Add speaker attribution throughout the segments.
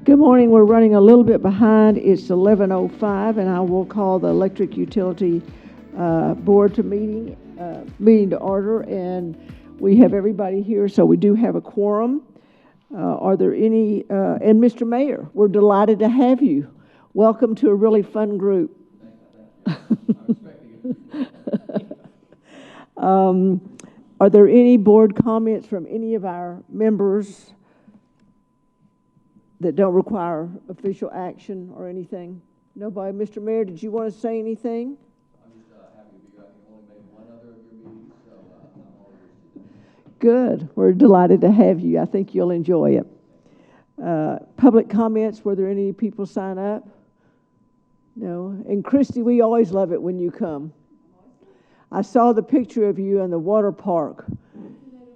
Speaker 1: Good morning. We're running a little bit behind. It's 11:05, and I will call the Electric Utility Board to meeting to order. And we have everybody here, so we do have a quorum. Are there any? And Mr. Mayor, we're delighted to have you. Welcome to a really fun group. Are there any board comments from any of our members that don't require official action or anything? Nobody? Mr. Mayor, did you want to say anything?
Speaker 2: I'm just happy to be here. I can only make one other of your meetings, so I'm all yours.
Speaker 1: Good. We're delighted to have you. I think you'll enjoy it. Public comments, were there any people sign up? No. And Christy, we always love it when you come. I saw the picture of you in the water park.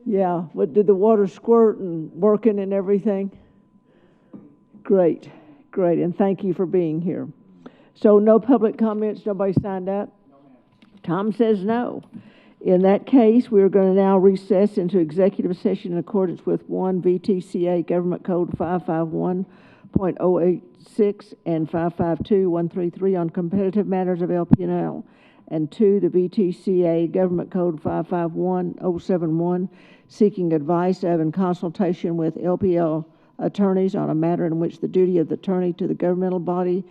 Speaker 1: Yeah. What, did the water squirt and working and everything? Great, great, and thank you for being here. So no public comments, nobody signed up? No, ma'am. Tom says no. In that case, we're going to now recess into executive session in accordance with 1 VTCA Government Code 551.086 and 552.133 on competitive matters of LP&L, and 2, the VTCA Government Code 551.071, seeking advice of and consultation with LPL attorneys on a matter in which the duty of the attorney to the governmental body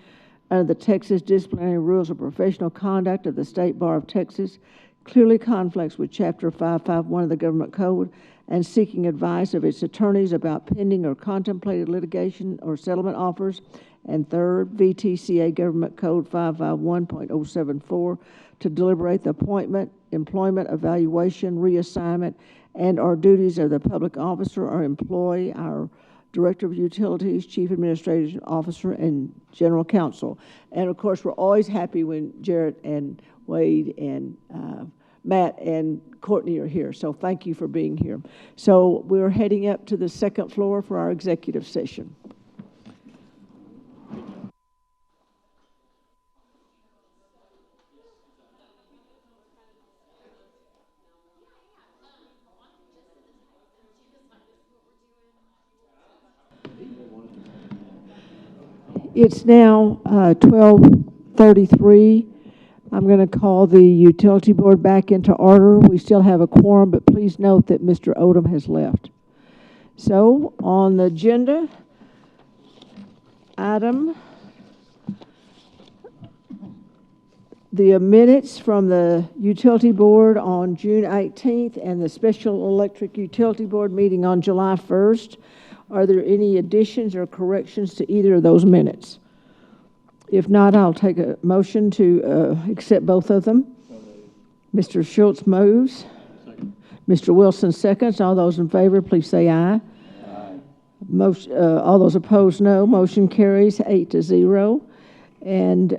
Speaker 1: under the Texas Disciplinary Rules of Professional Conduct of the State Bar of Texas clearly conflicts with Chapter 551 of the Government Code, and seeking advice of its attorneys about pending or contemplated litigation or settlement offers. And 3rd, VTCA Government Code 551.074 to deliberate the appointment, employment, evaluation, reassignment, and or duties of the public officer or employee, our Director of Utilities, Chief Administrative Officer, and General Counsel. And of course, we're always happy when Jarrett and Wade and Matt and Courtney are here. So thank you for being here. So we're heading up to the second floor for our executive session. It's now 12:33. I'm going to call the utility board back into order. We still have a quorum, but please note that Mr. Odom has left. So on the agenda, item, the minutes from the utility board on June 18th and the special electric utility board meeting on July 1st. Are there any additions or corrections to either of those minutes? If not, I'll take a motion to accept both of them. Mr. Schultz moves. Second. Mr. Wilson seconds. All those in favor, please say aye. Aye. All those opposed, no. Motion carries 8-0. And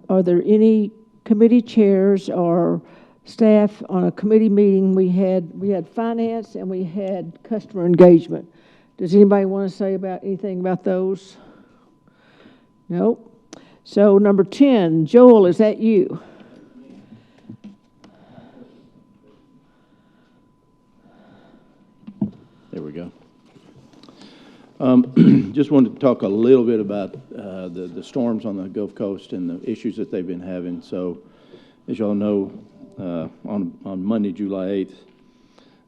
Speaker 1: are there any committee chairs or staff on a committee meeting? We had finance and we had customer engagement. Does anybody want to say about anything about those? Nope. So number 10, Joel, is that you?
Speaker 3: There we go. Just wanted to talk a little bit about the storms on the Gulf Coast and the issues that they've been having. So, as y'all know, on Monday, July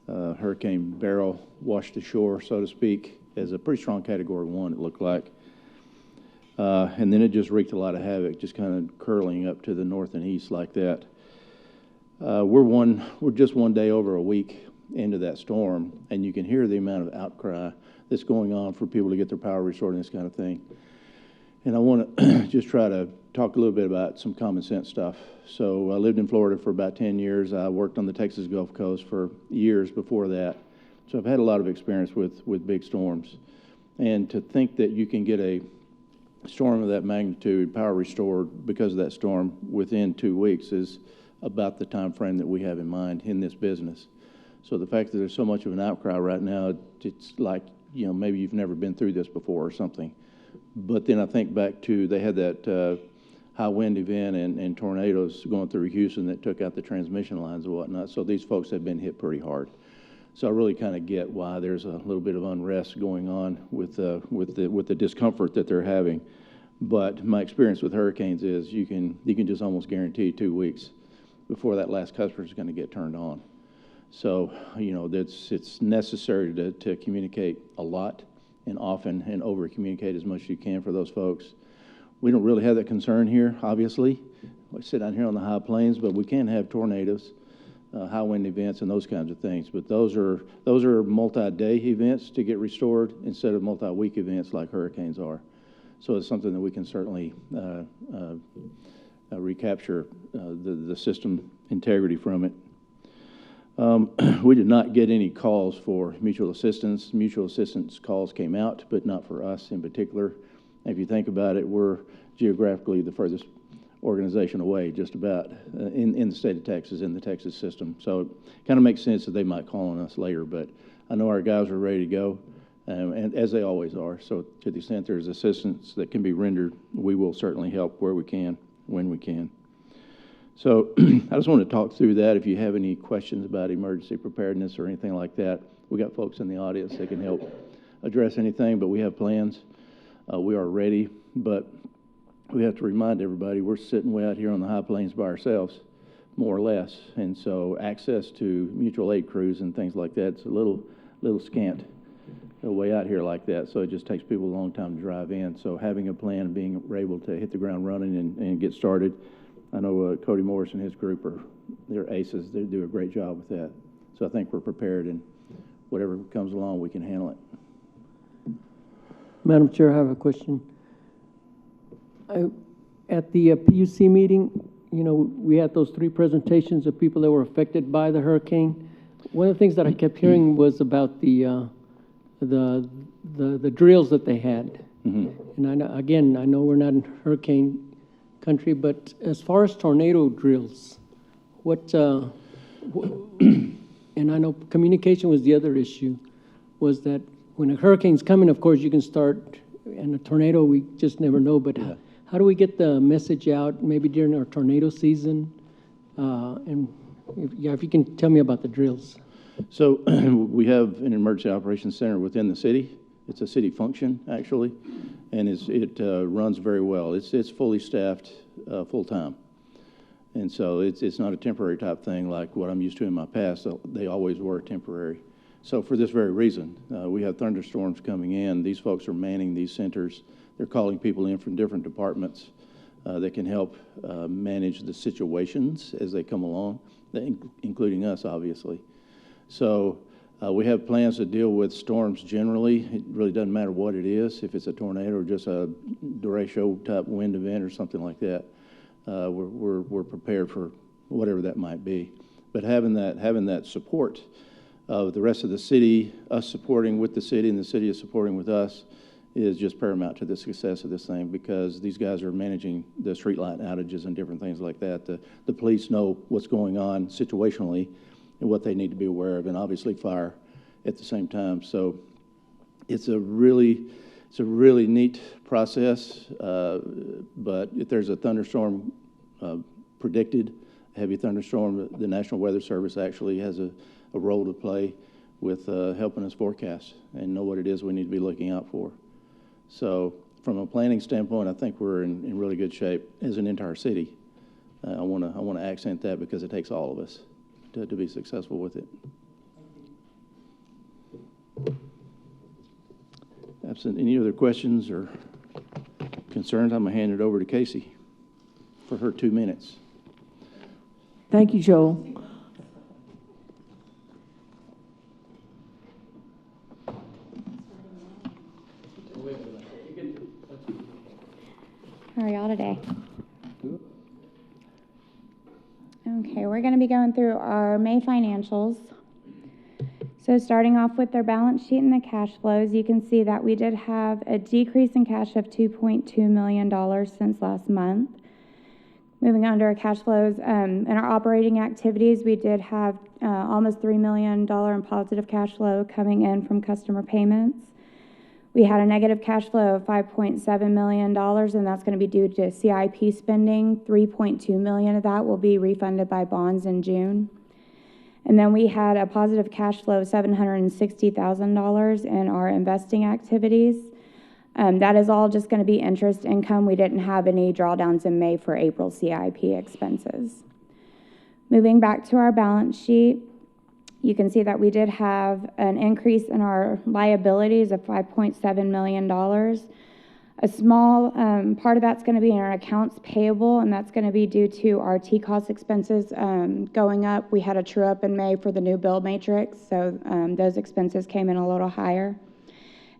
Speaker 3: 8th, Hurricane Beryl washed ashore, so to speak, as a pretty strong Category 1, it looked like. And then it just wreaked a lot of havoc, just kind of curling up to the north and east like that. We're just one day over a week into that storm, and you can hear the amount of outcry that's going on for people to get their power restored and this kind of thing. And I want to just try to talk a little bit about some common sense stuff. So I lived in Florida for about 10 years. I worked on the Texas Gulf Coast for years before that. So I've had a lot of experience with big storms. And to think that you can get a storm of that magnitude, power restored because of that storm within 2 weeks, is about the time frame that we have in mind in this business. So the fact that there's so much of an outcry right now, it's like, you know, maybe you've never been through this before or something. But then I think back to, they had that high wind event and tornadoes going through Houston that took out the transmission lines and whatnot. So these folks have been hit pretty hard. So I really kind of get why there's a little bit of unrest going on with the discomfort that they're having. But my experience with hurricanes is you can just almost guarantee 2 weeks before that last customer is going to get turned on. So, it's necessary to communicate a lot and often and over communicate as much as you can for those folks. We don't really have that concern here, obviously. We sit down here on the high plains, but we can have tornadoes, high wind events, and those kinds of things. But those are multi-day events to get restored instead of multi-week events like hurricanes are. So it's something that we can certainly recapture the system integrity from it. We did not get any calls for mutual assistance. Mutual assistance calls came out, but not for us in particular. If you think about it, we're geographically the furthest organization away, just about, in the state of Texas, in the Texas system. So it kind of makes sense that they might call on us later, but I know our guys are ready to go. And as they always are. So to the extent there's assistance that can be rendered, we will certainly help where we can, when we can. So I just want to talk through that. If you have any questions about emergency preparedness or anything like that, we got folks in the audience that can help address anything, but we have plans. We are ready, but we have to remind everybody we're sitting way out here on the high plains by ourselves, more or less. And so access to mutual aid crews and things like that is a little scant way out here like that, so it just takes people a long time to drive in. So having a plan and being able to hit the ground running and get started, I know Cody Morris and his group they're aces. They do a great job with that. So I think we're prepared, and whatever comes along, we can handle it.
Speaker 4: Madam Chair, I have a question. At the PUC meeting, we had those 3 presentations of people that were affected by the hurricane. One of the things that I kept hearing was about the drills that they had. Mm-hmm. And I know we're not in hurricane country, but as far as tornado drills, and I know communication was the other issue, was that when a hurricane's coming, of course, you can start, and a tornado, we just never know, but yeah. How do we get the message out, maybe during our tornado season? And if you can tell me about the drills.
Speaker 3: So we have an emergency operations center within the city. It's a city function, actually, and it runs very well. It's fully staffed full-time. And so it's not a temporary type thing like what I'm used to in my past. So they always were temporary. So for this very reason, we have thunderstorms coming in. These folks are manning these centers. They're calling people in from different departments that can help manage the situations as they come along, including us, obviously. So we have plans to deal with storms generally. It really doesn't matter what it is, if it's a tornado or just a derecho type wind event or something like that. We're prepared for whatever that might be. But having that support of the rest of the city, us supporting with the city and the city is supporting with us, is just paramount to the success of this thing, because these guys are managing the streetlight outages and different things like that. The police know what's going on situationally and what they need to be aware of, and obviously fire at the same time. So it's a really neat process, but if there's a thunderstorm predicted, a heavy thunderstorm, the National Weather Service actually has a role to play with helping us forecast and know what it is we need to be looking out for. So from a planning standpoint, I think we're in really good shape as an entire city. I want to accent that because it takes all of us to be successful with it. Absent any other questions or concerns, I'm going to hand it over to Casey for her 2 minutes.
Speaker 1: Thank you, Joel.
Speaker 5: How are y'all today? Okay, we're going to be going through our May financials. So starting off with their balance sheet and the cash flows, you can see that we did have a decrease in cash of $2.2 million since last month. Moving on to our cash flows, in our operating activities, we did have almost $3 million in positive cash flow coming in from customer payments. We had a negative cash flow of $5.7 million, and that's going to be due to CIP spending. $3.2 million of that will be refunded by bonds in June. And then we had a positive cash flow of $760,000 in our investing activities. That is all just going to be interest income. We didn't have any drawdowns in May for April CIP expenses. Moving back to our balance sheet, you can see that we did have an increase in our liabilities of $5.7 million. A small part of that's going to be in our accounts payable, and that's going to be due to our TCOS expenses going up. We had a true up in May for the new bill matrix, so those expenses came in a little higher.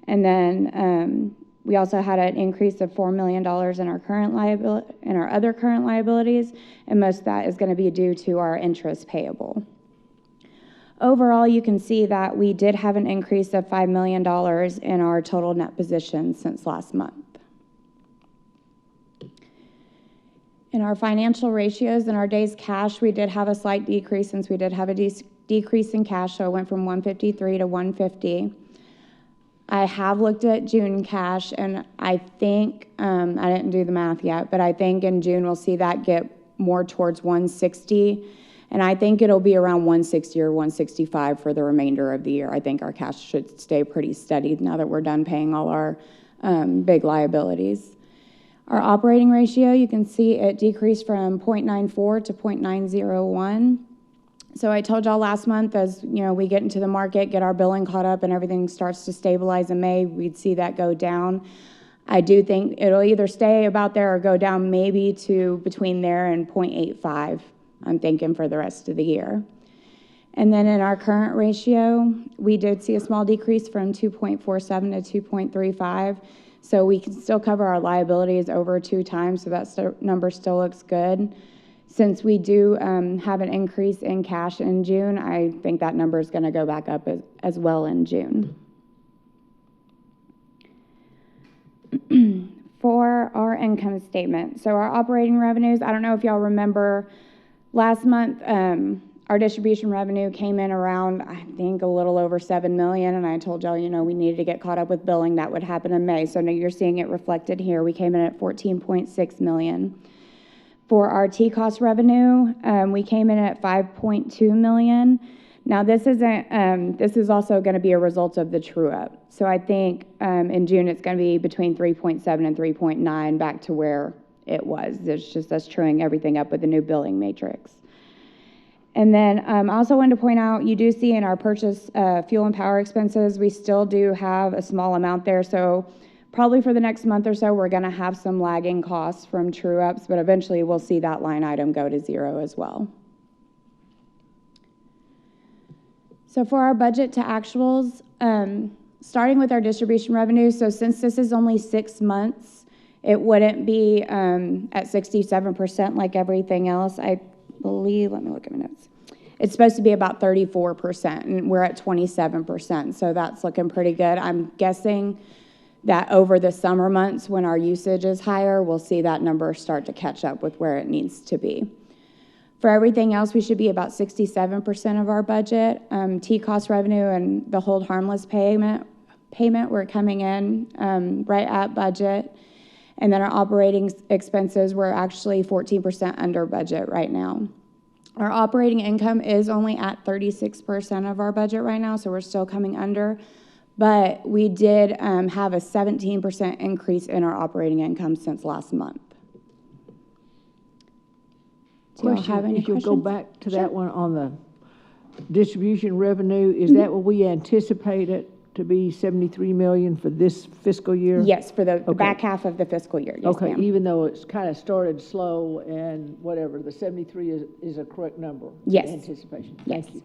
Speaker 5: And then we also had an increase of $4 million in our current liability, in our other current liabilities, and most of that is going to be due to our interest payable. Overall, you can see that we did have an increase of $5 million in our total net position since last month. In our financial ratios and our days cash, we did have a slight decrease since we did have a decrease in cash, so it went from 153 to 150. I have looked at June cash, and I think, I didn't do the math yet, but I think in June we'll see that get more towards 160. And I think it'll be around 160 or 165 for the remainder of the year. I think our cash should stay pretty steady now that we're done paying all our big liabilities. Our operating ratio, you can see it decreased from 0.94 to 0.901. So I told y'all last month, as you know, we get into the market, get our billing caught up, and everything starts to stabilize in May, we'd see that go down. I do think it'll either stay about there or go down maybe to between there and 0.85. I'm thinking for the rest of the year. And then in our current ratio, we did see a small decrease from 2.47 to 2.35. So we can still cover our liabilities over 2 times, so that number still looks good. Since we do have an increase in cash in June, I think that number is going to go back up as well in June. For our income statement, so our operating revenues, I don't know if y'all remember, last month, our distribution revenue came in around, I think, a little over $7 million, and I told y'all, you know, we needed to get caught up with billing. That would happen in May, so now you're seeing it reflected here. We came in at $14.6 million. For our TCOS revenue, we came in at $5.2 million. Now, this is also going to be a result of the true-up. So I think in June, it's going to be between 3.7 and 3.9, back to where it was. It's just us truing everything up with the new billing matrix. And then I also wanted to point out, you do see in our purchase fuel and power expenses, we still do have a small amount there. So probably for the next month or so, we're going to have some lagging costs from true-ups, but eventually we'll see that line item go to 0 as well. So for our budget to actuals, starting with our distribution revenue, so since this is only 6 months, it wouldn't be at 67% like everything else. I believe, let me look at my notes. It's supposed to be about 34%, and we're at 27%, so that's looking pretty good. I'm guessing that over the summer months when our usage is higher, we'll see that number start to catch up with where it needs to be. For everything else, we should be about 67% of our budget. TCOS revenue and the hold harmless payment, we're coming in right at budget. And then our operating expenses, we're actually 14% under budget right now. Our operating income is only at 36% of our budget right now, so we're still coming under. But we did have a 17% increase in our operating income since last month. Do you have any
Speaker 1: If you'll
Speaker 5: questions?
Speaker 1: go back to
Speaker 5: Sure.
Speaker 1: that one on the distribution revenue, is that what we anticipate it to be, 73 million for this fiscal year?
Speaker 5: Yes, for the
Speaker 1: Okay.
Speaker 5: back half of the fiscal year, yes,
Speaker 1: Okay,
Speaker 5: ma'am.
Speaker 1: even though it's kind of started slow and whatever, the 73 is a correct number?
Speaker 5: Yes.
Speaker 1: Anticipation.
Speaker 5: Yes.
Speaker 1: Thank you.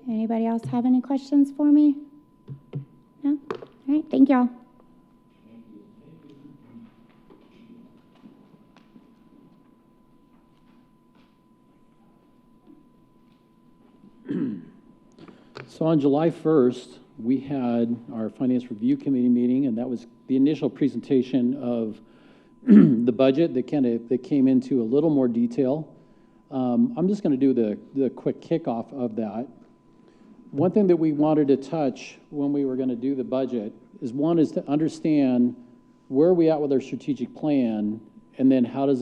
Speaker 5: Anybody else have any questions for me? No? All right, thank y'all.
Speaker 6: So on July 1st, we had our Finance Review Committee meeting, and that was the initial presentation of the budget that came into a little more detail. I'm just going to do the quick kickoff of that. One thing that we wanted to touch when we were going to do the budget is to understand where are we at with our strategic plan, and then how does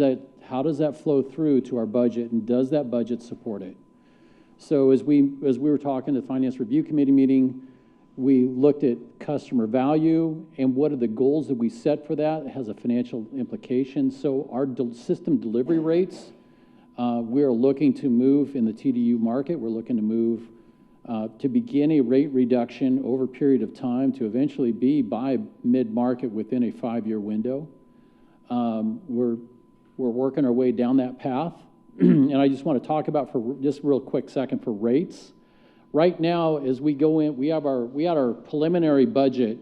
Speaker 6: how does that flow through to our budget, and does that budget support it? So as we were talking at the Finance Review Committee meeting, we looked at customer value and what are the goals that we set for that. It has a financial implication. So our system delivery rates, we're looking to move in the TDU market. We're looking to move to begin a rate reduction over a period of time to eventually be by mid-market within a 5-year window. We're working our way down that path. And I just want to talk about for just a real quick second for rates. Right now, as we go in, we had our preliminary budget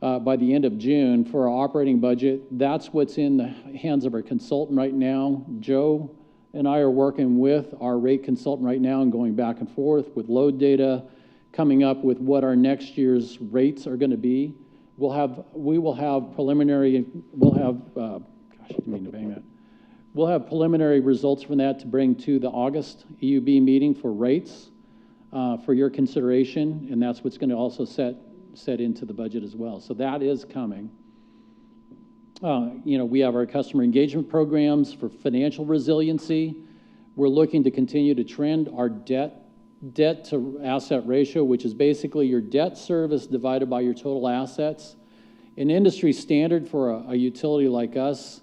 Speaker 6: by the end of June for our operating budget. That's what's in the hands of our consultant right now. Joe and I are working with our rate consultant right now and going back and forth with load data, coming up with what our next year's rates are going to be. We'll have preliminary results from that to bring to the August EUB meeting for rates for your consideration, and that's what's going to also set into the budget as well. So that is coming. We have our customer engagement programs for financial resiliency. We're looking to continue to trend our debt to asset ratio, which is basically your debt service divided by your total assets. An industry standard for a utility like us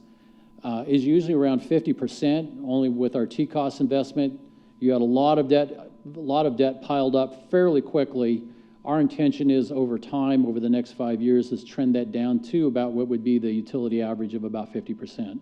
Speaker 6: is usually around 50%. Only with our TCOS investment, you had a lot of debt piled up fairly quickly. Our intention is over time, over the next 5 years, is trend that down to about what would be the utility average of about 50%.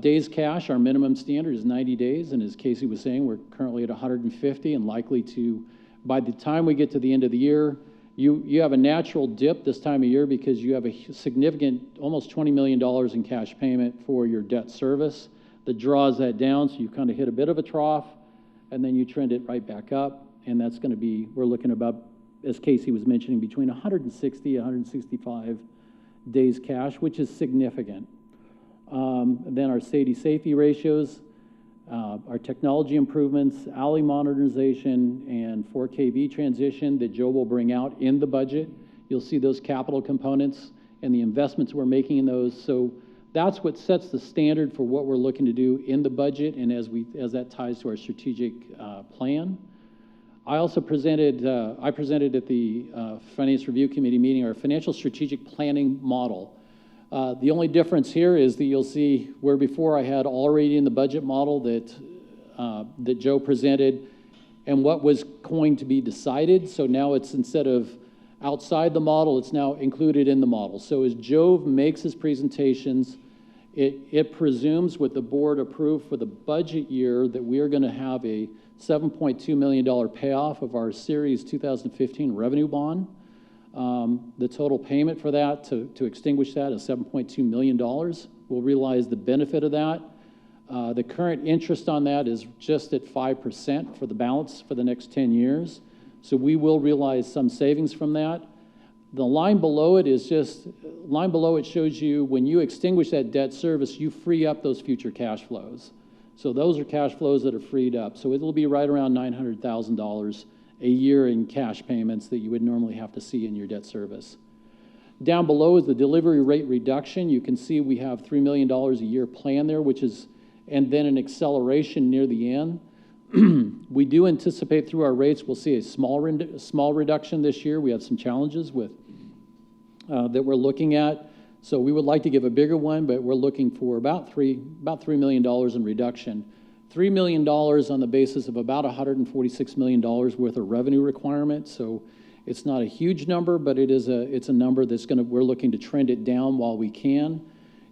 Speaker 6: Days cash, our minimum standard is 90 days, and as Casey was saying, we're currently at 150 and likely to, by the time we get to the end of the year, you have a natural dip this time of year because you have a significant, almost $20 million in cash payment for your debt service that draws that down, so you kind of hit a bit of a trough, and then you trend it right back up, and that's going to be, we're looking about, as Casey was mentioning, between 160, 165 days cash, which is significant. Then our SAIDI safety ratios, our technology improvements, alley modernization, and 4KV transition that Joe will bring out in the budget. You'll see those capital components and the investments we're making in those. So that's what sets the standard for what we're looking to do in the budget and as that ties to our strategic plan. I also presented at the Finance Review Committee meeting our financial strategic planning model. The only difference here is that you'll see where before I had already in the budget model that Joe presented and what was going to be decided. So now it's instead of outside the model, it's now included in the model. So as Joe makes his presentations, it presumes what the board approved for the budget year that we are going to have a $7.2 million payoff of our Series 2015 revenue bond. The total payment for that to extinguish that is $7.2 million. We'll realize the benefit of that. The current interest on that is just at 5% for the balance for the next 10 years. So we will realize some savings from that. The line below it shows you when you extinguish that debt service, you free up those future cash flows. So those are cash flows that are freed up. So it'll be right around $900,000 a year in cash payments that you would normally have to see in your debt service. Down below is the delivery rate reduction. You can see we have $3 million a year plan there, and then an acceleration near the end. We do anticipate through our rates we'll see a small reduction this year. We have some challenges with that we're looking at. So we would like to give a bigger one, but we're looking for about $3 million in reduction. $3 million on the basis of about $146 million worth of revenue requirement. So it's not a huge number, but it's a number we're looking to trend it down while we can.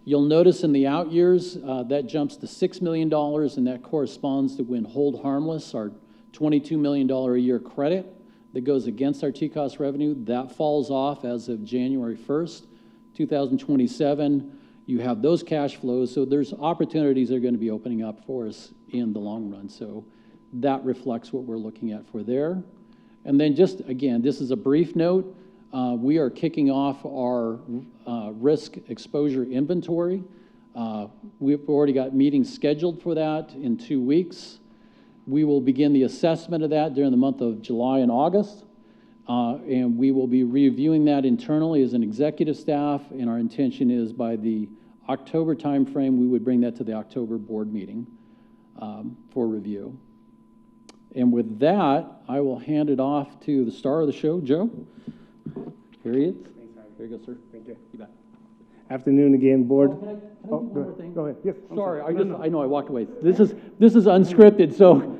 Speaker 6: You'll notice in the out years, that jumps to $6 million, and that corresponds to when hold harmless, our $22 million a year credit that goes against our TCOS revenue. That falls off as of January 1st. 2027, you have those cash flows, so there's opportunities that are going to be opening up for us in the long run. So that reflects what we're looking at for there. And then just, again, this is a brief note. We are kicking off our risk exposure inventory. We've already got meetings scheduled for that in 2 weeks. We will begin the assessment of that during the month of July and August. And we will be reviewing that internally as an executive staff, and our intention is by the October timeframe, we would bring that to the October board meeting for review. And with that, I will hand it off to the star of the show, Joe. Here he is. Here you go, sir.
Speaker 7: Thank you.
Speaker 6: You bet.
Speaker 7: Afternoon again, board.
Speaker 6: Can I do
Speaker 7: Oh,
Speaker 6: one more thing?
Speaker 7: Go ahead, yes. I'm
Speaker 6: Sorry,
Speaker 7: sorry.
Speaker 6: I know I walked away. This is unscripted, so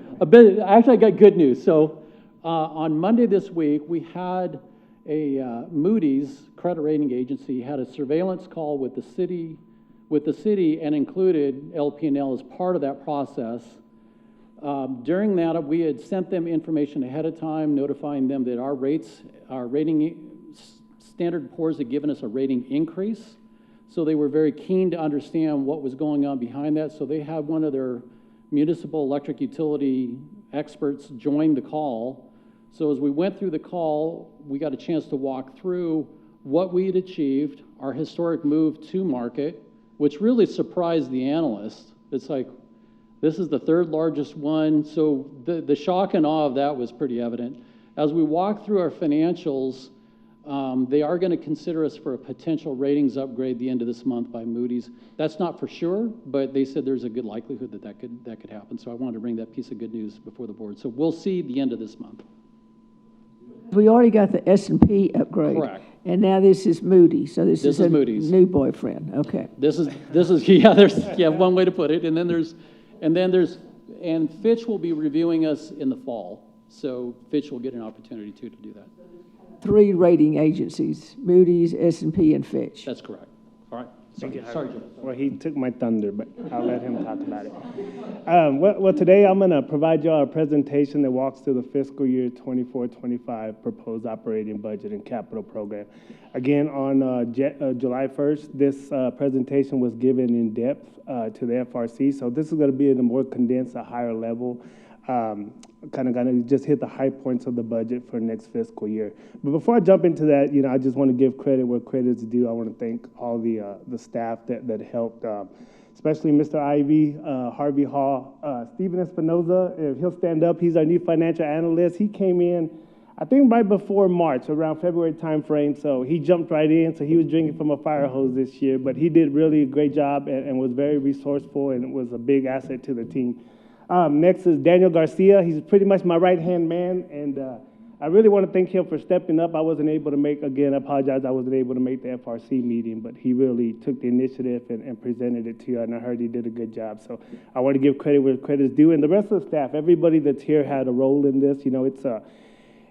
Speaker 6: actually I got good news. So, on Monday this week, we had a, Moody's credit rating agency had a surveillance call with the city and included LP&L as part of that process. During that, we had sent them information ahead of time, notifying them that our rating, Standard & Poor's had given us a rating increase. So they were very keen to understand what was going on behind that. So they had one of their municipal electric utility experts join the call. So as we went through the call, we got a chance to walk through what we had achieved, our historic move to market, which really surprised the analysts. It's like, this is the third largest one. So the shock and awe of that was pretty evident. As we walked through our financials, they are going to consider us for a potential ratings upgrade the end of this month by Moody's. That's not for sure, but they said there's a good likelihood that could happen. So I wanted to bring that piece of good news before the board. So we'll see the end of this month.
Speaker 1: We already got the S&P upgrade.
Speaker 6: Correct.
Speaker 1: And now this is Moody's, so this is
Speaker 6: is
Speaker 1: a
Speaker 6: Moody's.
Speaker 1: new boyfriend, okay.
Speaker 6: This is yeah. There's one way to put it, and Fitch will be reviewing us in the fall. So Fitch will get an opportunity to do that.
Speaker 1: 3 rating agencies, Moody's, S&P, and Fitch.
Speaker 6: That's correct. All right.
Speaker 7: Thank you,
Speaker 6: Sorry, Joe.
Speaker 7: Well, he took my thunder, but I'll let him talk about it. Well, today I'm going to provide you all a presentation that walks through the fiscal year 24-25 proposed operating budget and capital program. Again, on July 1st, this presentation was given in depth to the FRC, so this is going to be in a more condensed, a higher level. Kind of going to just hit the high points of the budget for next fiscal year. But before I jump into that, I just want to give credit where credit is due. I want to thank all the staff that helped, especially Mr. Ivy, Harvey Hall, Steven Espinoza. If he'll stand up, he's our new financial analyst. He came in, I think, right before March, around February timeframe. So he jumped right in. So he was drinking from a fire hose this year, but he did really a great job and was very resourceful and was a big asset to the team. Next is Daniel Garcia. He's pretty much my right-hand man, and I really want to thank him for stepping up. I wasn't able to make, again, I apologize, I wasn't able to make the FRC meeting, but he really took the initiative and presented it to you, and I heard he did a good job. So I want to give credit where credit is due, and the rest of the staff, everybody that's here had a role in this.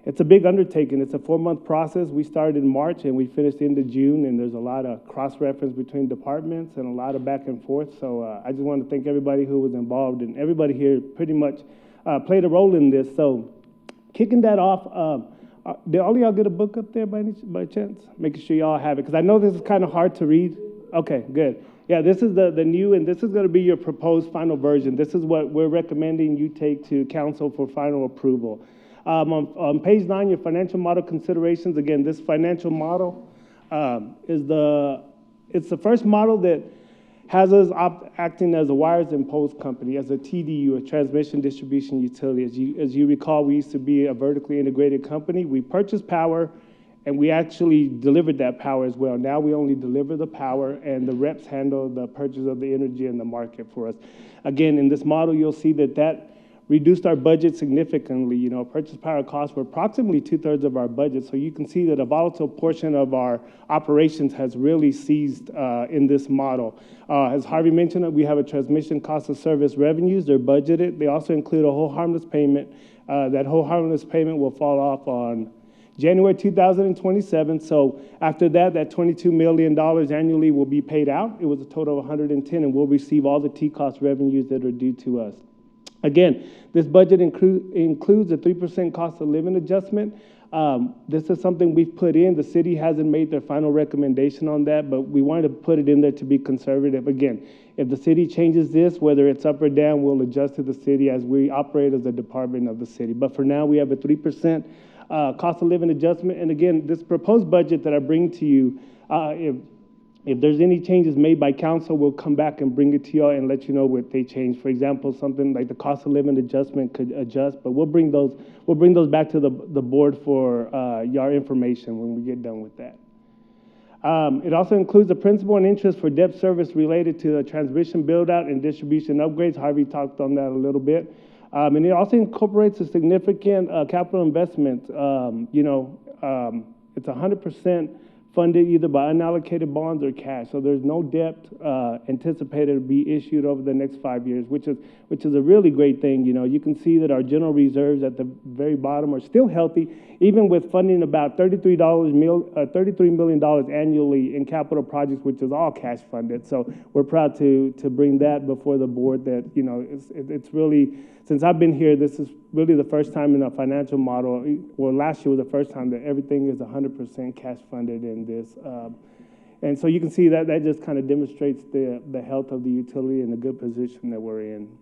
Speaker 7: It's a big undertaking. It's a 4-month process. We started in March and we finished into June, and there's a lot of cross-reference between departments and a lot of back and forth. So I just want to thank everybody who was involved, and everybody here pretty much played a role in this. So kicking that off, did all of y'all get a book up there by chance? Making sure y'all have it, because I know this is kind of hard to read. Okay, good. Yeah, this is the new, and this is going to be your proposed final version. This is what we're recommending you take to council for final approval. On page 9, your financial model considerations. Again, this financial model it's the first model that has us acting as a wires and poles company, as a TDU, a transmission distribution utility. As you recall, we used to be a vertically integrated company. We purchased power, and we actually delivered that power as well. Now we only deliver the power, and the reps handle the purchase of the energy in the market for us. Again, in this model, you'll see that reduced our budget significantly. Purchase power costs were approximately 2/3 of our budget. So you can see that a volatile portion of our operations has really ceased in this model. As Harvey mentioned, we have a transmission cost of service revenues. They're budgeted. They also include a whole harmless payment. That whole harmless payment will fall off on January 2027. So after that $22 million annually will be paid out. It was a total of 110, and we'll receive all the T-cost revenues that are due to us. Again, this budget includes a 3% cost of living adjustment. This is something we've put in. The city hasn't made their final recommendation on that, but we wanted to put it in there to be conservative. Again, if the city changes this, whether it's up or down, we'll adjust to the city as we operate as a department of the city. But for now, we have a 3% cost of living adjustment. And again, this proposed budget that I bring to you, if there's any changes made by council, we'll come back and bring it to you and let you know what they change. For example, something like the cost of living adjustment could adjust, but we'll bring those back to the board for your information when we get done with that. It also includes the principal and interest for debt service related to the transmission build-out and distribution upgrades. Harvey talked on that a little bit. And it also incorporates a significant capital investment. It's 100% funded either by unallocated bonds or cash. So there's no debt anticipated to be issued over the next 5 years, which is a really great thing. You can see that our general reserves at the very bottom are still healthy, even with funding about $33 million annually in capital projects, which is all cash funded. So we're proud to bring that before the board. That it's really, since I've been here, this is really the first time in a financial model. Well, last year was the first time that everything is 100% cash funded in this. And so you can see that just kind of demonstrates the health of the utility and the good position that we're in.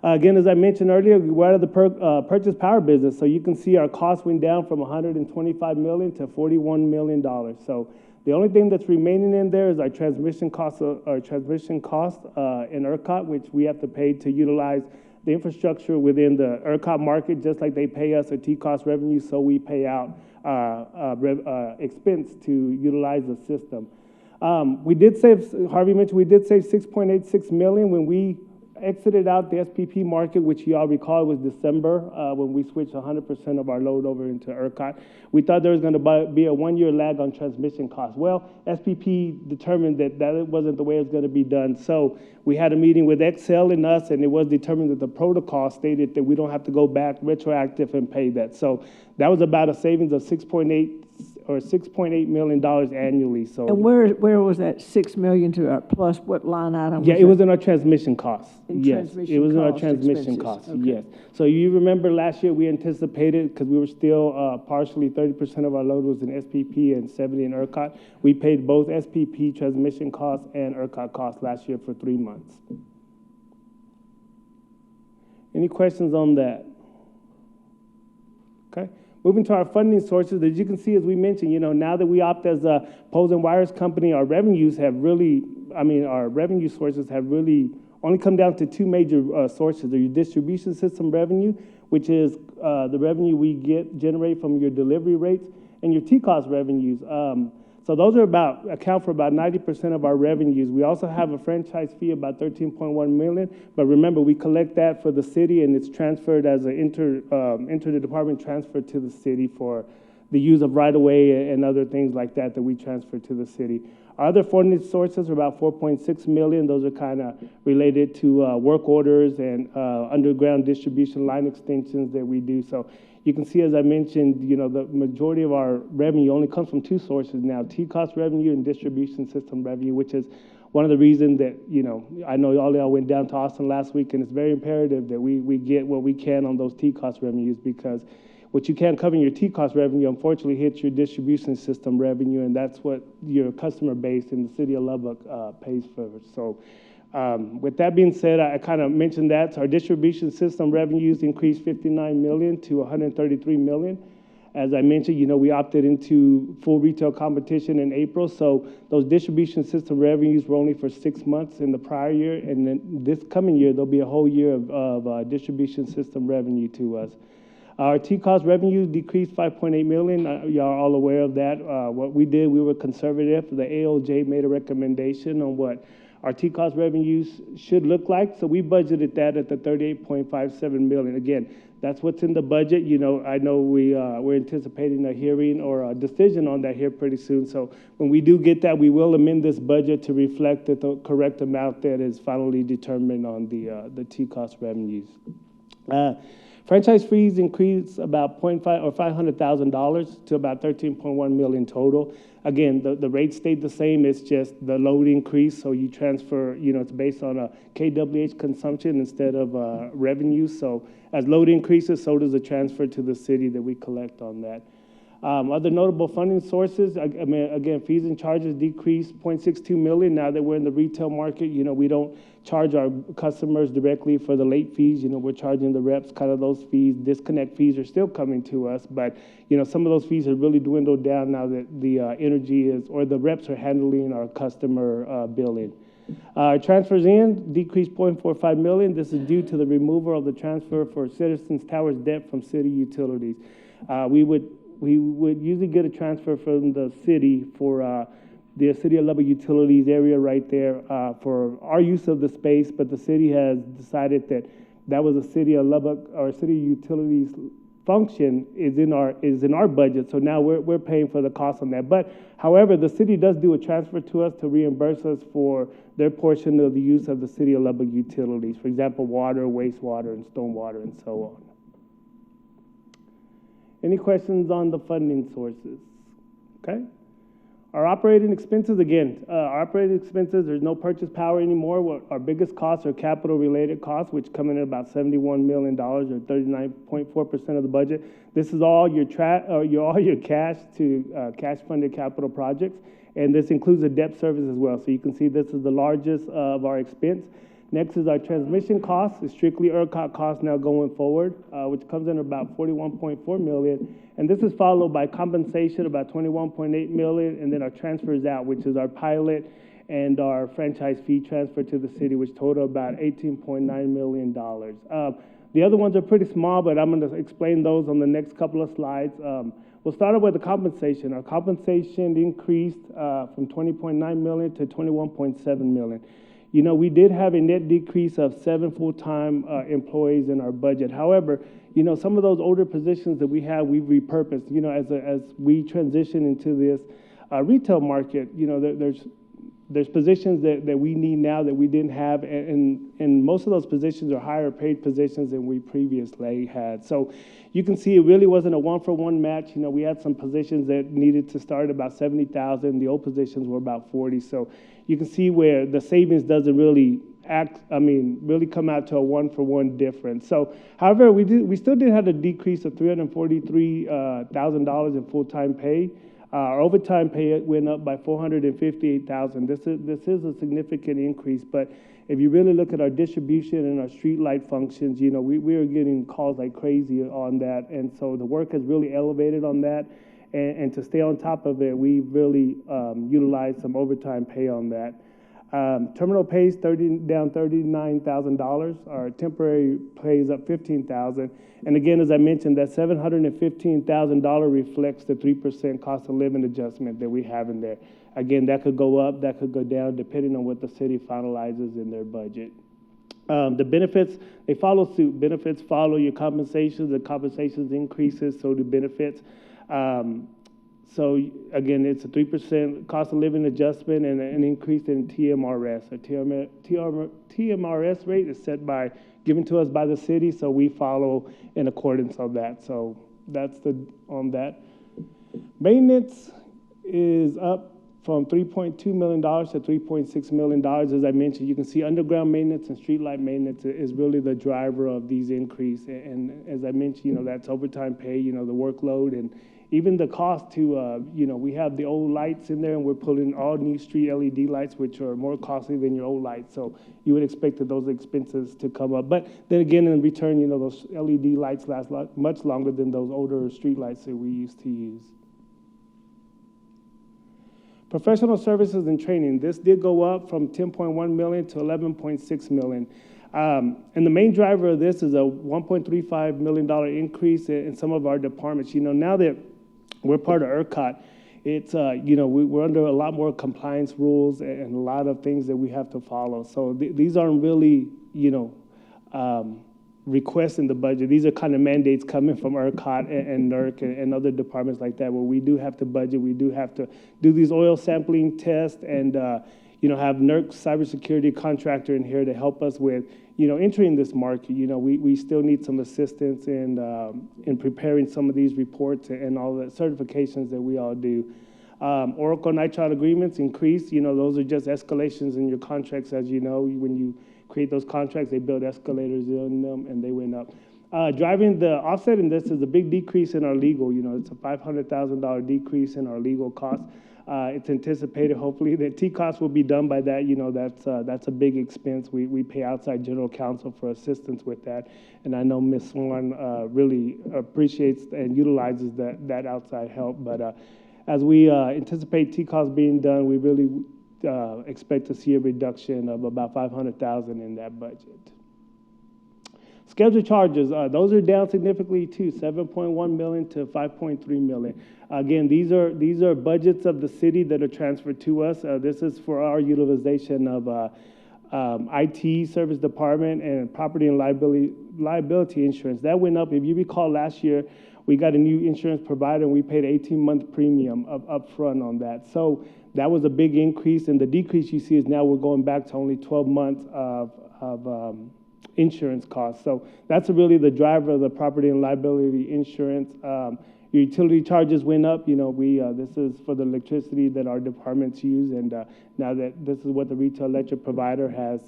Speaker 7: Again, as I mentioned earlier, we're out of the purchase power business. So you can see our costs went down from $125 million to $41 million. So the only thing that's remaining in there is our transmission costs in ERCOT, which we have to pay to utilize the infrastructure within the ERCOT market, just like they pay us a T-cost revenue, so we pay out expense to utilize the system. We did save, Harvey mentioned, we did save $6.86 million when we exited out the SPP market, which you all recall was December when we switched 100% of our load over into ERCOT. We thought there was going to be a 1-year lag on transmission costs. Well, SPP determined that wasn't the way it was going to be done. So we had a meeting with Excel and us, and it was determined that the protocol stated that we don't have to go back retroactive and pay that. So that was about a savings of $6.8 million annually. So
Speaker 1: And where was that 6 million to our plus what line item?
Speaker 7: yeah, it was in our transmission costs.
Speaker 1: In
Speaker 7: Yes,
Speaker 1: transmission
Speaker 7: it was in our
Speaker 1: cost
Speaker 7: transmission
Speaker 1: expenses.
Speaker 7: costs.
Speaker 1: Okay.
Speaker 7: Yes. So you remember last year we anticipated, because we were still partially 30% of our load was in SPP and 70 in ERCOT. We paid both SPP transmission costs and ERCOT costs last year for 3 months. Any questions on that? Okay. Moving to our funding sources, as you can see, as we mentioned, now that we opt as a poles and wires company, our revenues have really, our revenue sources have really only come down to 2 major sources. Your distribution system revenue, which is the revenue we generate from your delivery rates, and your T-cost revenues. So those account for about 90% of our revenues. We also have a franchise fee about $13.1 million, but remember, we collect that for the city, and it's transferred as an inter-department transfer to the city for the use of right-of-way and other things like that we transfer to the city. Our other funding sources are about $4.6 million. Those are kind of related to work orders and underground distribution line extensions that we do. So you can see, as I mentioned, the majority of our revenue only comes from 2 sources now, T-cost revenue and distribution system revenue, which is one of the reasons that, I know all y'all went down to Austin last week, and it's very imperative that we get what we can on those T-cost revenues, because what you can't cover in your T-cost revenue, unfortunately, hits your distribution system revenue, and that's what your customer base in the city of Lubbock pays for. So with that being said, I kind of mentioned that. So our distribution system revenues increased $59 million to $133 million. As I mentioned, we opted into full retail competition in April. So those distribution system revenues were only for 6 months in the prior year. And then this coming year, there'll be a whole year of distribution system revenue to us. Our T-cost revenues decreased $5.8 million. Y'all are all aware of that. What we did, we were conservative. The ALJ made a recommendation on what our T-cost revenues should look like. So we budgeted that at the $38.57 million. Again, that's what's in the budget. I know we're anticipating a hearing or a decision on that here pretty soon. So when we do get that, we will amend this budget to reflect the correct amount that is finally determined on the T-cost revenues. Franchise fees increased about $500,000 to about $13.1 million total. Again, the rate stayed the same. It's just the load increase. So you transfer, it's based on a KWH consumption instead of revenue. So as load increases, so does the transfer to the city that we collect on that. Other notable funding sources, again, fees and charges decreased $0.62 million. Now that we're in the retail market, we don't charge our customers directly for the late fees. We're charging the reps kind of those fees. Disconnect fees are still coming to us, but some of those fees have really dwindled down now that the the reps are handling our customer billing. Transfers in decreased $0.45 million. This is due to the removal of the transfer for Citizens Towers debt from city utilities. We would we would usually get a transfer from the city for the City of Lubbock Utilities area right there for our use of the space, but the city has decided that that was a City of Lubbock or City Utilities function is in our budget, so now we're paying for the cost on that. But however, the city does do a transfer to us to reimburse us for their portion of the use of the City of Lubbock utilities, for example, water, wastewater, and stormwater, and so on. Any questions on the funding sources? Okay. Our operating expenses, again, our operating expenses, there's no purchase power anymore. Our biggest costs are capital-related costs, which come in at about $71 million, or 39.4% of the budget. This is all your cash to cash-funded capital projects, and this includes the debt service as well. So you can see this is the largest of our expense. Next is our transmission costs, it's strictly ERCOT costs now going forward, which comes in about $41.4 million. And this is followed by compensation, about $21.8 million, and then our transfers out, which is our pilot and our franchise fee transfer to the city, which total about $18.9 million. The other ones are pretty small, but I'm going to explain those on the next couple of slides. We'll start off with the compensation. Our compensation increased from $20.9 million to $21.7 million. You know, we did have a net decrease of 7 full-time employees in our budget. However, you know, some of those older positions that we have, we've repurposed. You know, as we transition into this retail market, you know, there's positions that we need now that we didn't have, and most of those positions are higher paid positions than we previously had. So you can see it really wasn't a one-for-one match. You know, we had some positions that needed to start about $70,000. The old positions were about $40,000. So you can see where the savings doesn't really really come out to a one-for-one difference. So, however, we still did have a decrease of $343,000 in full-time pay. Our overtime pay went up by $458,000. This is a significant increase, but if you really look at our distribution and our street light functions, you know, we are getting calls like crazy on that, and so the work has really elevated on that. And to stay on top of it, we really utilized some overtime pay on that. Terminal pay is down $39,000. Our temporary pay is up $15,000. And again, as I mentioned, that $715,000 reflects the 3% cost of living adjustment that we have in there. Again, that could go up, that could go down, depending on what the city finalizes in their budget. The benefits, they follow suit. Benefits follow your compensations. The compensations increases, so do benefits. So again, it's a 3% cost of living adjustment and an increase in TMRS. A TMRS rate is set given to us by the city, so we follow in accordance of that. So that's on that. Maintenance is up from $3.2 million to $3.6 million. As I mentioned, you can see underground maintenance and streetlight maintenance is really the driver of these increase. And as I mentioned, you know, that's overtime pay, you know, the workload, and even the cost to, you know, we have the old lights in there, and we're putting all new street LED lights, which are more costly than your old lights. So you would expect that those expenses to come up. But then again, in return, you know, those LED lights last much longer than those older street lights that we used to use. Professional services and training. This did go up from $10.1 million to $11.6 million. And the main driver of this is a $1.35 million increase in some of our departments. You know, now that we're part of ERCOT, it's, you know, we're under a lot more compliance rules and a lot of things that we have to follow. So these aren't really, you know, requests in the budget. These are kind of mandates coming from ERCOT and NERC and other departments like that, where we do have to budget. We do have to do these oil sampling tests and, you know, have NERC cybersecurity contractor in here to help us with, you know, entering this market. You know, we still need some assistance in preparing some of these reports and all the certifications that we all do. Oracle Nitron agreements increased. You know, those are just escalations in your contracts. As you know, when you create those contracts, they build escalators in them, and they went up. Driving the offset in this is a big decrease in our legal. You know, it's a $500,000 decrease in our legal costs. It's anticipated, hopefully, that TCOS will be done by that. You know, that's a big expense. We pay outside general counsel for assistance with that, and I know Ms. Swan really appreciates and utilizes that outside help. But as we anticipate TCOS being done, we really expect to see a reduction of about $500,000 in that budget. Scheduled charges, those are down significantly too, 7.1 million to 5.3 million. Again, these are budgets of the city that are transferred to us. This is for our utilization of IT service department and property and liability insurance. That went up. If you recall last year, we got a new insurance provider and we paid 18-month premium up front on that. So that was a big increase, and the decrease you see is now we're going back to only 12 months of insurance costs. So that's really the driver of the property and liability insurance. Your utility charges went up. You know, this is for the electricity that our departments use, and now that this is what the retail electric provider has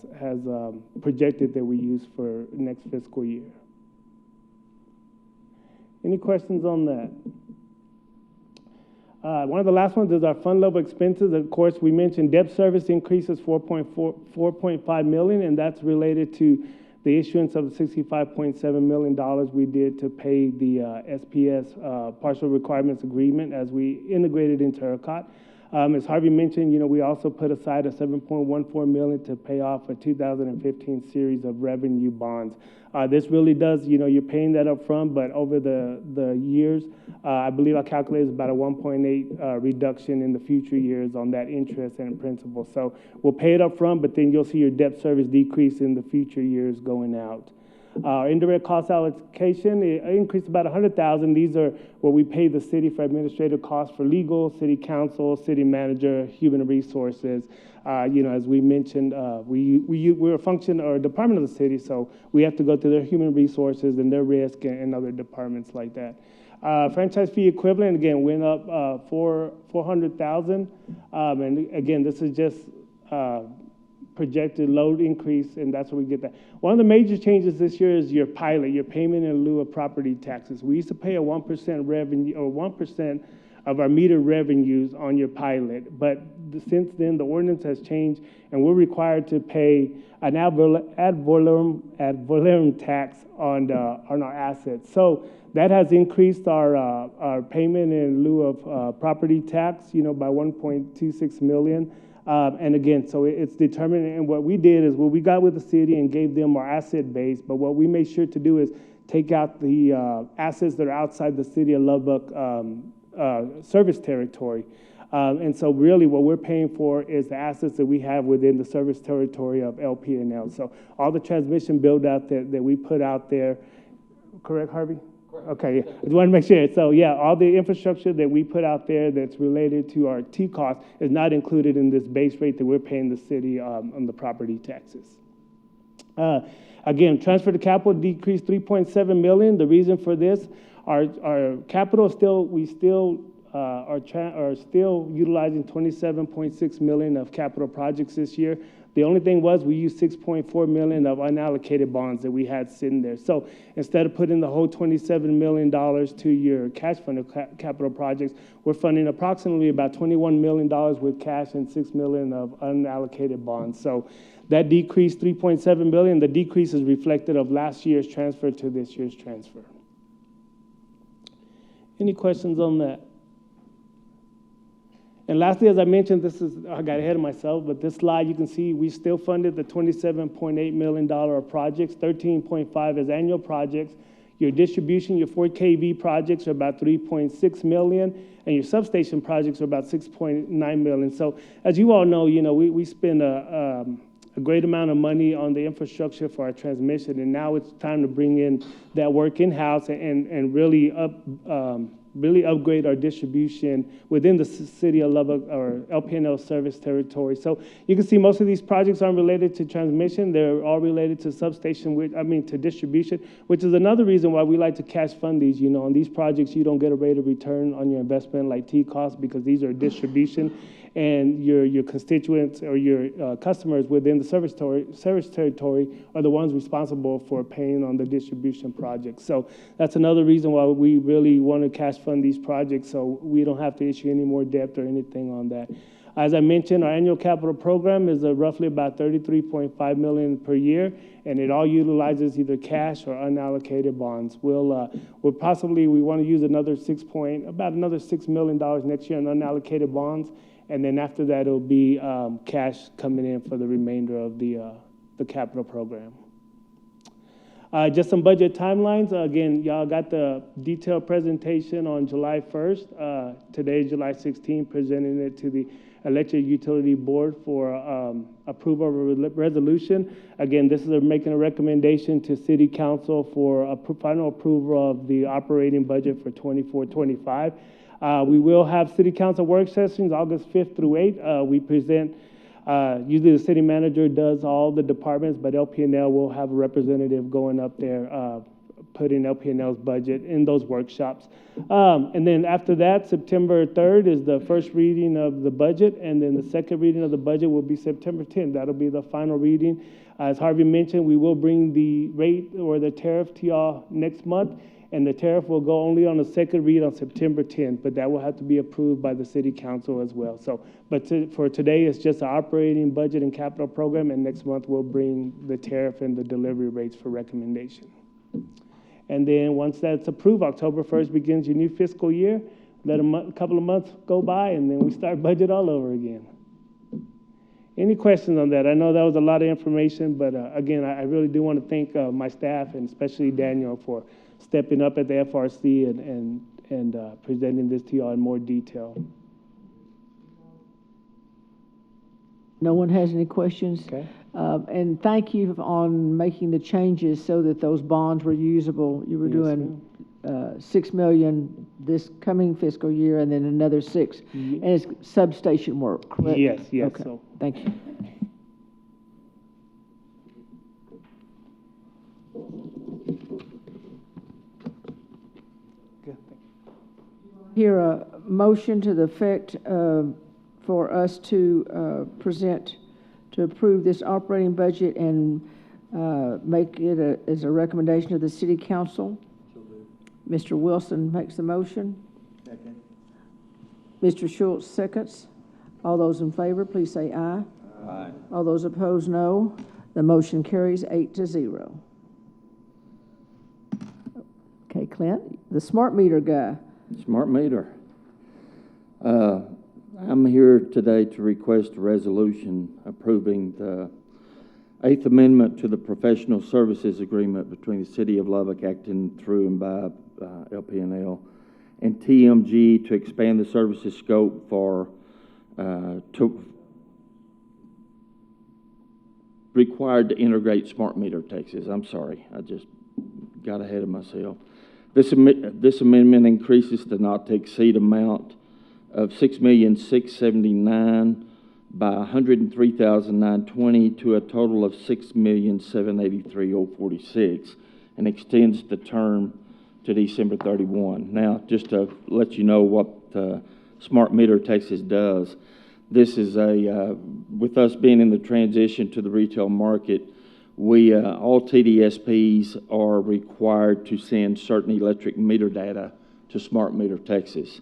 Speaker 7: projected that we use for next fiscal year. Any questions on that? One of the last ones is our fund level expenses. Of course, we mentioned debt service increases 4.5 million, and that's related to the issuance of the $65.7 million we did to pay the SPS partial requirements agreement as we integrated into ERCOT. As Harvey mentioned, you know, we also put aside a $7.14 million to pay off a 2015 series of revenue bonds. This really does, you know, you're paying that up front, but over the years, I believe I calculated about a 1.8 reduction in the future years on that interest and principal. So we'll pay it up front, but then you'll see your debt service decrease in the future years going out. Indirect cost allocation, it increased about 100,000. These are what we pay the city for administrative costs for legal, city council, city manager, human resources. You know, as we mentioned, we're a function or a department of the city, so we have to go to their human resources and their risk and other departments like that. Franchise fee equivalent, again, went up 400,000. And again, this is just projected load increase, and that's where we get that. One of the major changes this year is your pilot, your payment in lieu of property taxes. We used to pay a 1% revenue or 1% of our meter revenues on your pilot, but since then the ordinance has changed, and we're required to pay an ad valorem tax on our assets. So that has increased our payment in lieu of property tax, you know, by 1.26 million. And again, so it's determined, and what we did is, well, we got with the city and gave them our asset base, but what we made sure to do is take out the assets that are outside the city of Lubbock service territory. And so really what we're paying for is the assets that we have within the service territory of LPNL. So all the transmission build out that we put out there, correct, Harvey? Okay, yeah. I just want to make sure. So yeah, all the infrastructure that we put out there that's related to our T cost is not included in this base rate that we're paying the city on the property taxes. Again, transfer to capital decreased 3.7 million. The reason for this, our capital are still utilizing 27.6 million of capital projects this year. The only thing was we used 6.4 million of unallocated bonds that we had sitting there. So instead of putting the whole $27 million to your cash fund of capital projects, we're funding approximately about $21 million with cash and 6 million of unallocated bonds. So that decreased 3.7 billion. The decrease is reflected of last year's transfer to this year's transfer. Any questions on that? And lastly, as I mentioned, I got ahead of myself, but this slide, you can see we still funded the $27.8 million projects, 13.5 as annual projects. Your distribution, your 4 kV projects are about 3.6 million, and your substation projects are about 6.9 million. So as you all know, you know, we spend a great amount of money on the infrastructure for our transmission, and now it's time to bring in that work in-house and really upgrade our distribution within the city of Lubbock or LPNL service territory. So you can see most of these projects aren't related to transmission. They're all related to substation, to distribution, which is another reason why we like to cash fund these. You know, on these projects, you don't get a rate of return on your investment like T-costs because these are distribution, and your constituents or your customers within the service territory are the ones responsible for paying on the distribution projects. So that's another reason why we really want to cash fund these projects so we don't have to issue any more debt or anything on that. As I mentioned, our annual capital program is roughly about 33.5 million per year, and it all utilizes either cash or unallocated bonds. We want to use about another $6 million next year in unallocated bonds, and then after that it'll be cash coming in for the remainder of the capital program. Just some budget timelines. Again, y'all got the detailed presentation on July 1st. Today is July 16th, presenting it to the Electric Utility Board for approval of a resolution. Again, this is making a recommendation to City Council for final approval of the operating budget for 24-25. We will have City Council work sessions August 5th through 8th. We present, usually the city manager does all the departments, but LPNL will have a representative going up there, putting LPNL's budget in those workshops. And then after that, September 3rd is the first reading of the budget, and then the second reading of the budget will be September 10th. That'll be the final reading. As Harvey mentioned, we will bring the rate or the tariff to y'all next month, and the tariff will go only on the second read on September 10th, but that will have to be approved by the City Council as well. So, for today, it's just an operating budget and capital program, and next month we'll bring the tariff and the delivery rates for recommendation. And then once that's approved, October 1st begins your new fiscal year. Let a couple of months go by, and then we start budget all over again. Any questions on that? I know that was a lot of information, but again, I really do want to thank my staff, and especially Daniel, for stepping up at the FRC and presenting this to y'all in more detail.
Speaker 1: No one has any questions?
Speaker 7: Okay.
Speaker 1: And thank you on making the changes so that those bonds were usable. You were
Speaker 7: Yes,
Speaker 1: doing 6 million this coming fiscal year and then another 6. And it's substation work, correct?
Speaker 7: Yes, yes.
Speaker 1: Okay,
Speaker 7: So,
Speaker 1: thank you.
Speaker 7: good.
Speaker 1: Hear a motion to the effect for us to present, to approve this operating budget and make it as a recommendation of the City Council. Mr. Wilson makes the motion.
Speaker 2: Second.
Speaker 1: Mr. Schultz seconds. All those in favor, please say aye.
Speaker 2: Aye.
Speaker 1: All those opposed, no. The motion carries 8-0. Okay, Clint, the smart meter guy.
Speaker 8: Smart meter. I'm here today to request a resolution approving the 8th Amendment to the Professional Services Agreement between the City of Lubbock, acting through and by LPNL, and TMG to expand the services scope for required to integrate smart meter Texas. I'm sorry, I just got ahead of myself. This amendment increases the not-to-exceed amount of $6,679,000 by $103,920 to a total of $6,783,046 and extends the term to December 31. Now, just to let you know what Smart Meter Texas does, this is with us being in the transition to the retail market, all TDSPs are required to send certain electric meter data to Smart Meter Texas.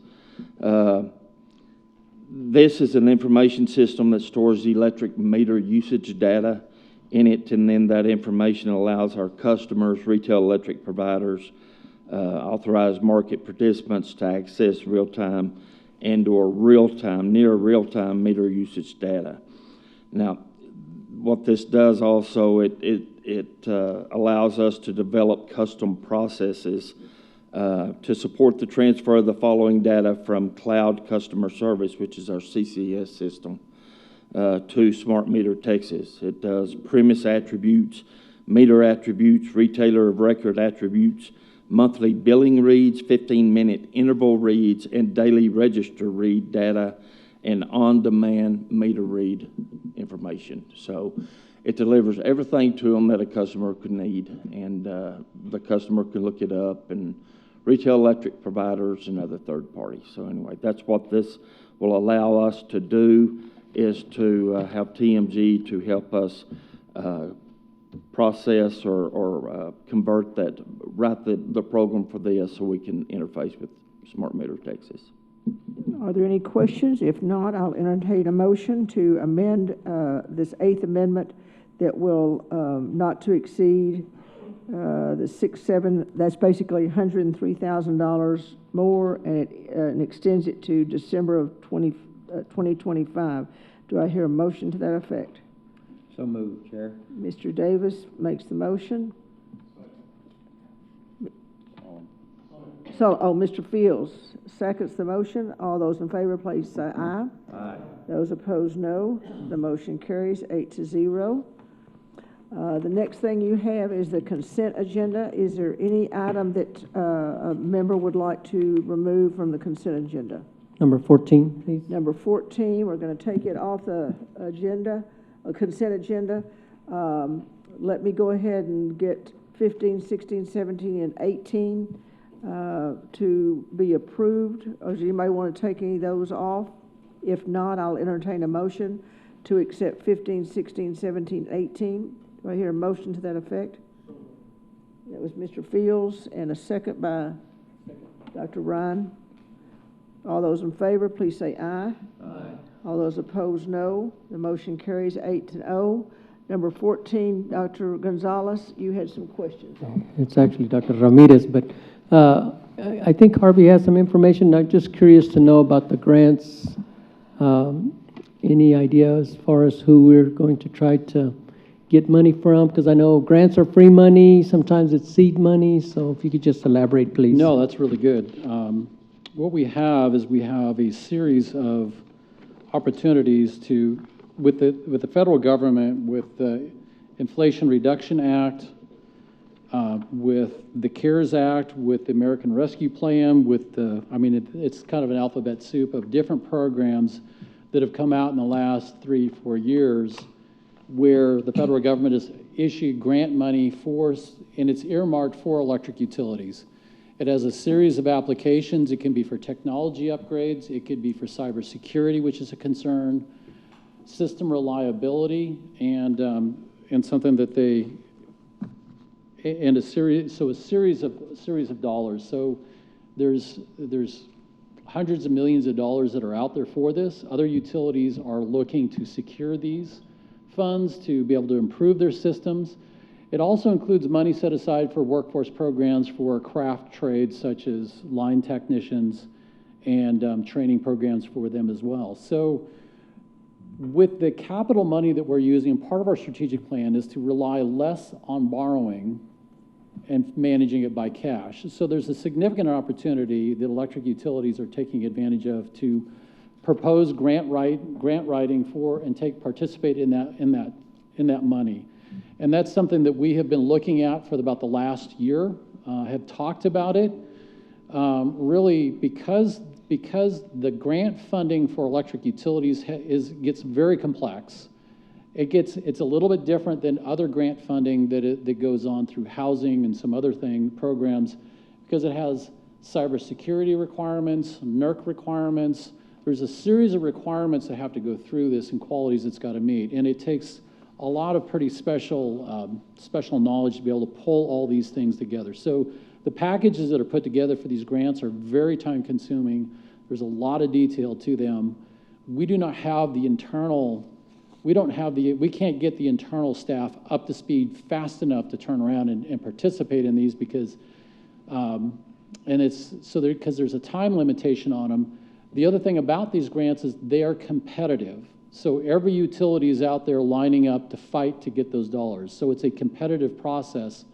Speaker 8: This is an information system that stores electric meter usage data in it, and then that information allows our customers, retail electric providers, authorized market participants to access real-time and/or near real-time meter usage data. Now, what this does also, it allows us to develop custom processes to support the transfer of the following data from Cloud Customer Service, which is our CCS system, to Smart Meter Texas. It does premise attributes, meter attributes, retailer of record attributes, monthly billing reads, 15-minute interval reads, and daily register read data, and on-demand meter read information. So it delivers everything to them that a customer could need, and the customer can look it up, and retail electric providers and other third parties. So anyway, that's what this will allow us to do, is to have TMG to help us process or convert that, write the program for this so we can interface with Smart Meter Texas.
Speaker 1: Are there any questions? If not, I'll entertain a motion to amend this 8th Amendment that will not to exceed the 6-7, that's basically $103,000 more, and it extends it to December of 2025. Do I hear a motion to that effect?
Speaker 8: So moved, Chair.
Speaker 1: Mr. Davis makes the motion. So, Mr. Fields seconds the motion. All those in favor, please say aye.
Speaker 2: Aye.
Speaker 1: Those opposed, no. The motion carries 8-0. The next thing you have is the consent agenda. Is there any item that a member would like to remove from the consent agenda?
Speaker 4: Number 14, please.
Speaker 1: Number 14, we're going to take it off the agenda, consent agenda. Let me go ahead and get 15, 16, 17, and 18 to be approved. Or does anybody want to take any of those off? If not, I'll entertain a motion to accept 15, 16, 17, 18. Do I hear a motion to that effect? That was Mr. Fields, and a second by Dr. Ryan. All those in favor, please say aye.
Speaker 2: Aye.
Speaker 1: All those opposed, no. The motion carries 8-0. Number 14, Dr. Gonzalez, you had some questions.
Speaker 4: It's actually Dr. Ramirez, but I think Harvey has some information. I'm just curious to know about the grants. Any idea as far as who we're going to try to get money from? Because I know grants are free money, sometimes it's seed money, so if you could just elaborate, please.
Speaker 6: No, that's really good. What we have is we have a series of opportunities to, with the federal government, with the Inflation Reduction Act, with the CARES Act, with the American Rescue Plan, with the, I mean, it's kind of an alphabet soup of different programs that have come out in the last 3-4 years where the federal government has issued grant money for, and it's earmarked for electric utilities. It has a series of applications. It can be for technology upgrades. It could be for cybersecurity, which is a concern, system reliability, and something that they, and a series of dollars. So there's hundreds of millions of dollars that are out there for this. Other utilities are looking to secure these funds to be able to improve their systems. It also includes money set aside for workforce programs for craft trades such as line technicians and training programs for them as well. So with the capital money that we're using, part of our strategic plan is to rely less on borrowing and managing it by cash. So there's a significant opportunity that electric utilities are taking advantage of to propose grant writing for and participate in that money. And that's something that we have been looking at for about the last year, have talked about it. Really, because the grant funding for electric utilities gets very complex. It's a little bit different than other grant funding that goes on through housing and some other programs, because it has cybersecurity requirements, NERC requirements. There's a series of requirements that have to go through this and qualities it's got to meet, and it takes a lot of pretty special knowledge to be able to pull all these things together. So the packages that are put together for these grants are very time consuming. There's a lot of detail to them. We do not have the internal, we can't get the internal staff up to speed fast enough to turn around and participate in these because, because there's a time limitation on them. The other thing about these grants is they are competitive. So every utility is out there lining up to fight to get those dollars. So it's a competitive process.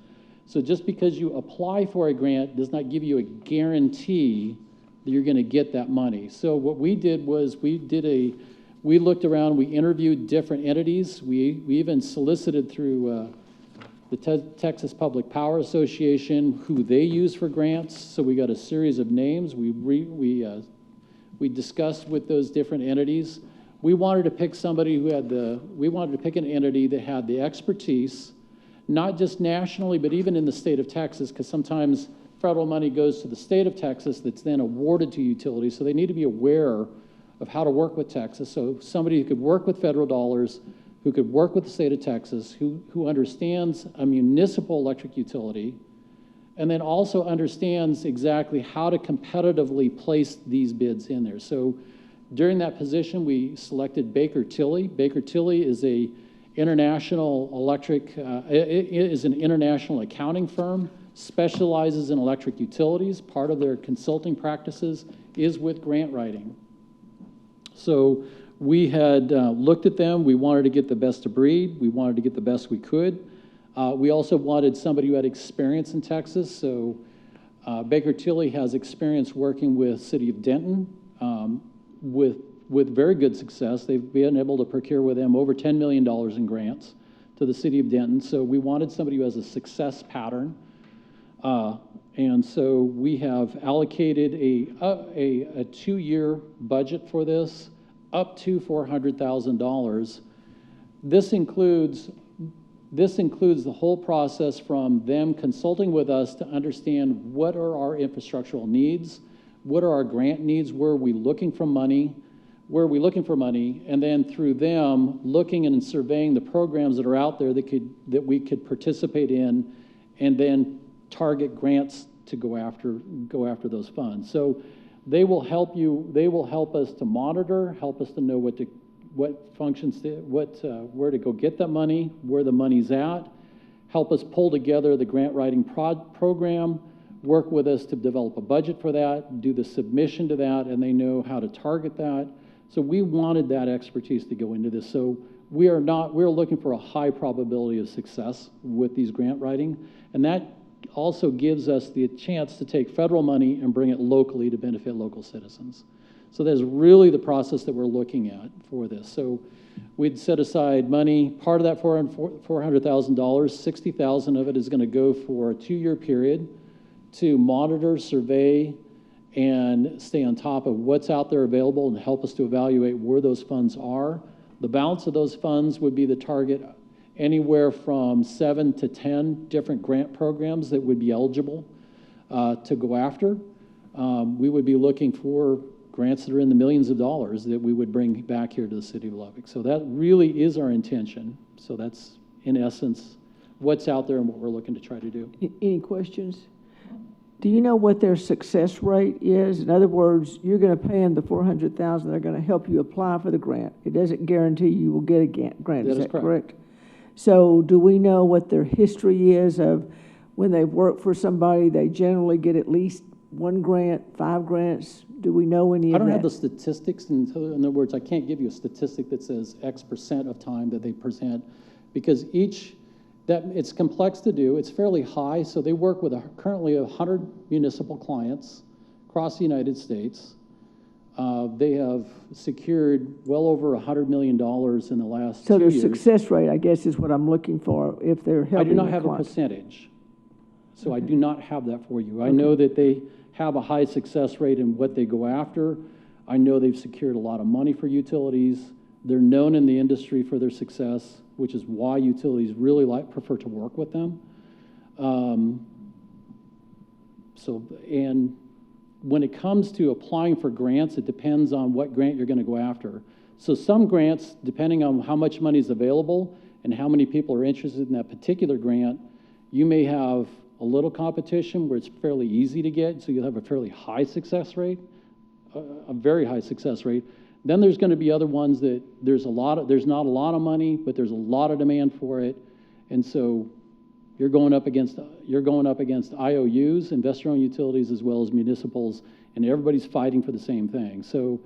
Speaker 6: So just because you apply for a grant does not give you a guarantee that you're going to get that money. So what we did was we looked around, we interviewed different entities. We even solicited through the Texas Public Power Association who they use for grants. So we got a series of names. We discussed with those different entities. We wanted to pick somebody who had we wanted to pick an entity that had the expertise, not just nationally, but even in the state of Texas, because sometimes federal money goes to the state of Texas that's then awarded to utilities, so they need to be aware of how to work with Texas. So somebody who could work with federal dollars, who could work with the state of Texas, who understands a municipal electric utility, and then also understands exactly how to competitively place these bids in there. So during that position, we selected Baker Tilly. Baker Tilly is a international is an international accounting firm, specializes in electric utilities. Part of their consulting practices is with grant writing. So we had looked at them. We wanted to get the best of breed. We wanted to get the best we could. We also wanted somebody who had experience in Texas. So Baker Tilly has experience working with City of Denton with very good success. They've been able to procure with them over $10 million in grants to the City of Denton. So we wanted somebody who has a success pattern. And so we have allocated a 2-year budget for this, up to $400,000. This includes the whole process from them consulting with us to understand what are our infrastructural needs, what are our grant needs, where are we looking for money, and then through them looking and surveying the programs that are out there that we could participate in, and then target grants to go after those funds. So they will help us to monitor, help us to know what functions, where to go get that money, where the money's at, help us pull together the grant writing program, work with us to develop a budget for that, do the submission to that, and they know how to target that. So we wanted that expertise to go into this. So we're looking for a high probability of success with these grant writing, and that also gives us the chance to take federal money and bring it locally to benefit local citizens. So that's really the process that we're looking at for this. So we'd set aside money, part of that $400,000, $60,000 of it is going to go for a 2-year period to monitor, survey, and stay on top of what's out there available and help us to evaluate where those funds are. The balance of those funds would be the target anywhere from 7 to 10 different grant programs that would be eligible to go after. We would be looking for grants that are in the millions of dollars that we would bring back here to the city of Lubbock. So that really is our intention. So that's, in essence, what's out there and what we're looking to try to do.
Speaker 1: Any questions? Do you know what their success rate is? In other words, you're going to pay them the $400,000. They're going to help you apply for the grant. It doesn't guarantee you will get a grant. Is that correct? So do we know what their history is of when they've worked for somebody, they generally get at least 1 grant, 5 grants? Do we know any of that?
Speaker 6: I don't have the statistics. In other words, I can't give you a statistic that says X percent of time that they present, because it's complex to do. It's fairly high. So they work with currently 100 municipal clients across the United States. They have secured well over $100 million in the last 2 years.
Speaker 1: So their success rate, I guess, is what I'm looking for, if they're helping
Speaker 6: I do not
Speaker 1: the
Speaker 6: have a
Speaker 1: client.
Speaker 6: percentage. So I do not have that for you. I know that they have a high success rate in what they go after. I know they've secured a lot of money for utilities. They're known in the industry for their success, which is why utilities really prefer to work with them. And when it comes to applying for grants, it depends on what grant you're going to go after. So some grants, depending on how much money is available and how many people are interested in that particular grant, you may have a little competition where it's fairly easy to get, so you'll have a fairly high success rate, a very high success rate. Then there's going to be other ones that there's not a lot of money, but there's a lot of demand for it, and so you're going up against IOUs, investor-owned utilities, as well as municipals, and everybody's fighting for the same thing. So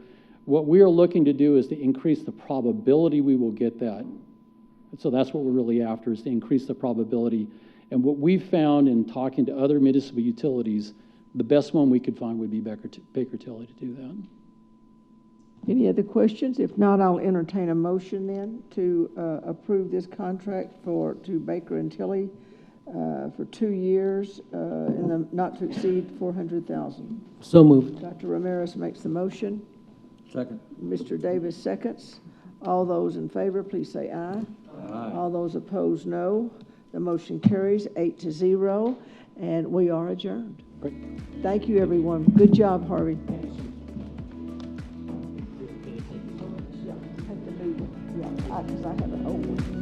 Speaker 6: what we are looking to do is to increase the probability we will get that. So that's what we're really after, is to increase the probability. And what we've found in talking to other municipal utilities, the best one we could find would be Baker Tilly to do that.
Speaker 1: Any other questions? If not, I'll entertain a motion then to approve this contract to Baker and Tilly for 2 years in the not to exceed $400,000.
Speaker 4: So moved.
Speaker 1: Dr. Ramirez makes the motion.
Speaker 2: Second.
Speaker 1: Mr. Davis seconds. All those in favor, please say aye.
Speaker 2: Aye.
Speaker 1: All those opposed, no. The motion carries 8-0, and we are adjourned.
Speaker 6: Great.
Speaker 1: Thank you, everyone. Good job, Harvey. Yeah, take the new one. Yeah, because I have an old one.